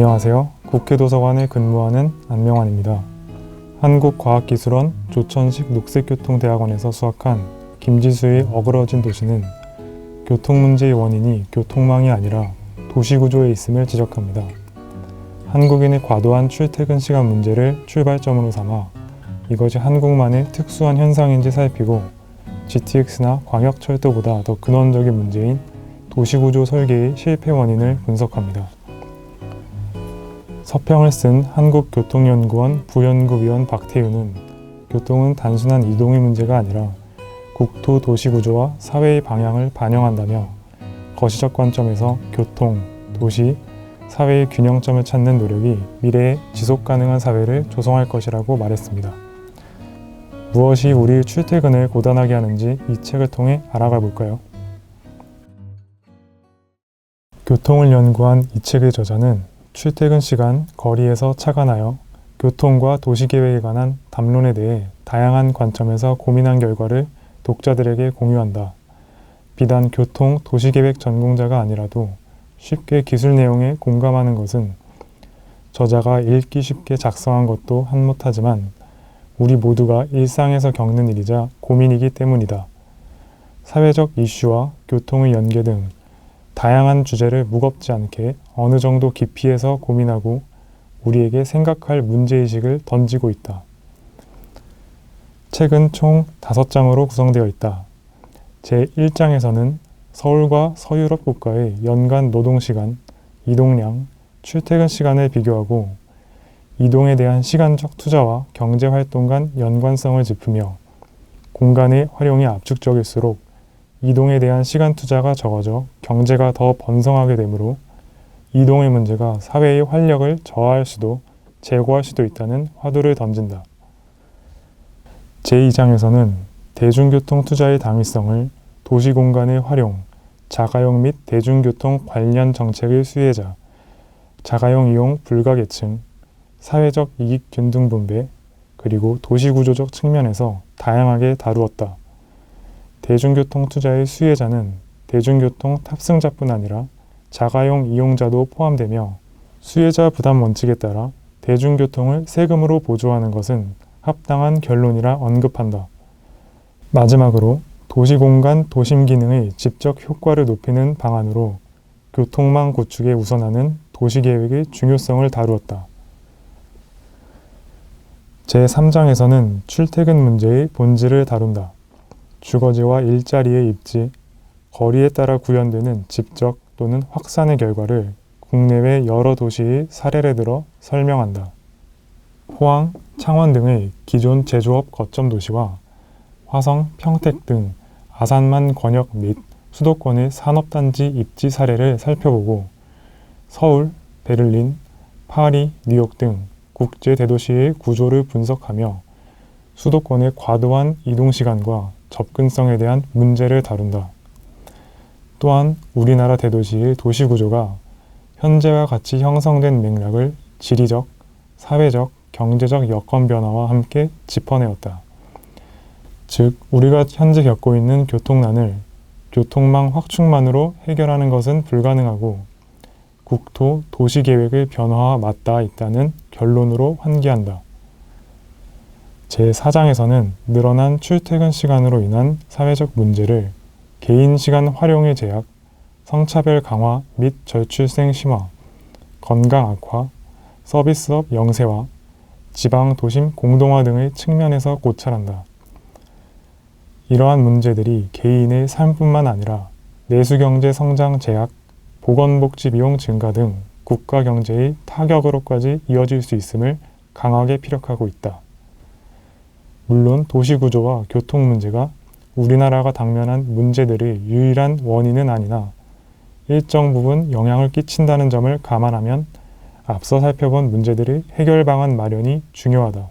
안녕하세요. 국회도서관에 근무하는 안명환입니다. 한국과학기술원 조천식 녹색교통대학원에서 수학한 김지수의 어그러진 도시는 교통문제의 원인이 교통망이 아니라 도시구조에 있음을 지적합니다. 한국인의 과도한 출퇴근 시간 문제를 출발점으로 삼아 이것이 한국만의 특수한 현상인지 살피고 GTX나 광역철도보다 더 근원적인 문제인 도시구조 설계의 실패 원인을 분석합니다. 서평을 쓴 한국교통연구원 부연구위원 박태윤은 교통은 단순한 이동의 문제가 아니라 국토 도시구조와 사회의 방향을 반영한다며 거시적 관점에서 교통, 도시, 사회의 균형점을 찾는 노력이 미래의 지속가능한 사회를 조성할 것이라고 말했습니다. 무엇이 우리 출퇴근을 고단하게 하는지 이 책을 통해 알아가 볼까요? 교통을 연구한 이 책의 저자는 출퇴근 시간 거리에서 차가 나여 교통과 도시계획에 관한 담론에 대해 다양한 관점에서 고민한 결과를 독자들에게 공유한다. 비단 교통, 도시계획 전공자가 아니라도 쉽게 기술 내용에 공감하는 것은 저자가 읽기 쉽게 작성한 것도 한몫하지만 우리 모두가 일상에서 겪는 일이자 고민이기 때문이다. 사회적 이슈와 교통의 연계 등 다양한 주제를 무겁지 않게 어느 정도 깊이에서 고민하고 우리에게 생각할 문제의식을 던지고 있다. 책은 총 5장으로 구성되어 있다. 제1장에서는 서울과 서유럽 국가의 연간 노동시간, 이동량, 출퇴근 시간을 비교하고 이동에 대한 시간적 투자와 경제활동 간 연관성을 짚으며 공간의 활용이 압축적일수록 이동에 대한 시간 투자가 적어져 경제가 더 번성하게 되므로 이동의 문제가 사회의 활력을 저하할 수도 제고할 수도 있다는 화두를 던진다. 제2장에서는 대중교통 투자의 당위성을 도시공간의 활용, 자가용 및 대중교통 관련 정책의 수혜자, 자가용 이용 불가계층, 사회적 이익 균등 분배, 그리고 도시구조적 측면에서 다양하게 다루었다. 대중교통 투자의 수혜자는 대중교통 탑승자뿐 아니라 자가용 이용자도 포함되며 수혜자 부담 원칙에 따라 대중교통을 세금으로 보조하는 것은 합당한 결론이라 언급한다. 마지막으로 도시공간 도심 기능의 직접 효과를 높이는 방안으로 교통망 구축에 우선하는 도시계획의 중요성을 다루었다. 제3장에서는 출퇴근 문제의 본질을 다룬다. 주거지와 일자리의 입지, 거리에 따라 구현되는 집적 또는 확산의 결과를 국내외 여러 도시의 사례를 들어 설명한다. 포항, 창원 등의 기존 제조업 거점 도시와 화성, 평택 등 아산만 권역 및 수도권의 산업단지 입지 사례를 살펴보고 서울, 베를린, 파리, 뉴욕 등 국제 대도시의 구조를 분석하며 수도권의 과도한 이동시간과 접근성에 대한 문제를 다룬다. 또한 우리나라 대도시의 도시구조가 현재와 같이 형성된 맥락을 지리적, 사회적, 경제적 여건 변화와 함께 짚어내었다. 즉, 우리가 현재 겪고 있는 교통난을 교통망 확충만으로 해결하는 것은 불가능하고 국토, 도시계획의 변화와 맞닿아 있다는 결론으로 환기한다. 제4장에서는 늘어난 출퇴근 시간으로 인한 사회적 문제를 개인 시간 활용의 제약, 성차별 강화 및 저출생 심화, 건강 악화, 서비스업 영세화, 지방 도심 공동화 등의 측면에서 고찰한다. 이러한 문제들이 개인의 삶뿐만 아니라 내수경제 성장 제약, 보건복지 비용 증가 등 국가 경제의 타격으로까지 이어질 수 있음을 강하게 피력하고 있다. 물론 도시구조와 교통 문제가 우리나라가 당면한 문제들의 유일한 원인은 아니나 일정 부분 영향을 끼친다는 점을 감안하면 앞서 살펴본 문제들의 해결 방안 마련이 중요하다.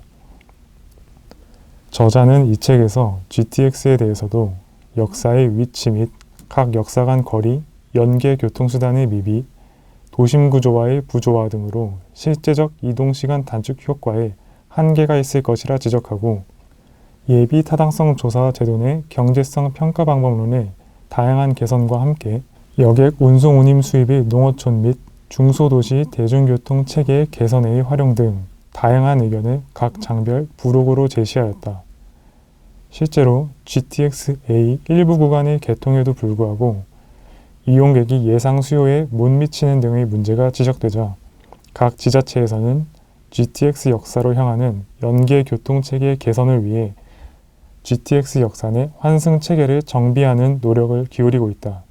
저자는 이 책에서 GTX에 대해서도 역사의 위치 및 각 역사 간 거리, 연계 교통수단의 미비, 도심구조와의 부조화 등으로 실제적 이동시간 단축 효과에 한계가 있을 것이라 지적하고 예비 타당성 조사 제도 내 경제성 평가 방법론의 다양한 개선과 함께 여객 운송 운임 수입의 농어촌 및 중소도시 대중교통 체계 개선의 활용 등 다양한 의견을 각 장별 부록으로 제시하였다. 실제로 GTX-A 일부 구간의 개통에도 불구하고 이용객이 예상 수요에 못 미치는 등의 문제가 지적되자 각 지자체에서는 GTX 역사로 향하는 연계 교통체계 개선을 위해 GTX 역사 내 환승체계를 정비하는 노력을 기울이고 있다.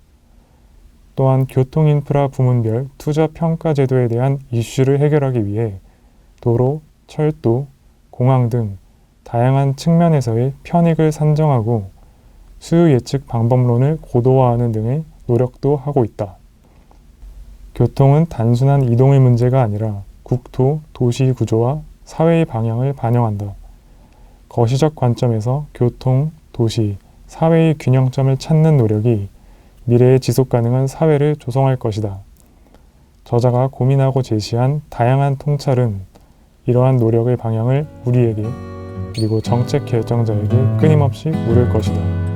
또한 교통인프라 부문별 투자평가제도에 대한 이슈를 해결하기 위해 도로, 철도, 공항 등 다양한 측면에서의 편익을 산정하고 수요 예측 방법론을 고도화하는 등의 노력도 하고 있다. 교통은 단순한 이동의 문제가 아니라 국토, 도시 구조와 사회의 방향을 반영한다. 거시적 관점에서 교통, 도시, 사회의 균형점을 찾는 노력이 미래의 지속가능한 사회를 조성할 것이다. 저자가 고민하고 제시한 다양한 통찰은 이러한 노력의 방향을 우리에게 그리고 정책 결정자에게 끊임없이 물을 것이다.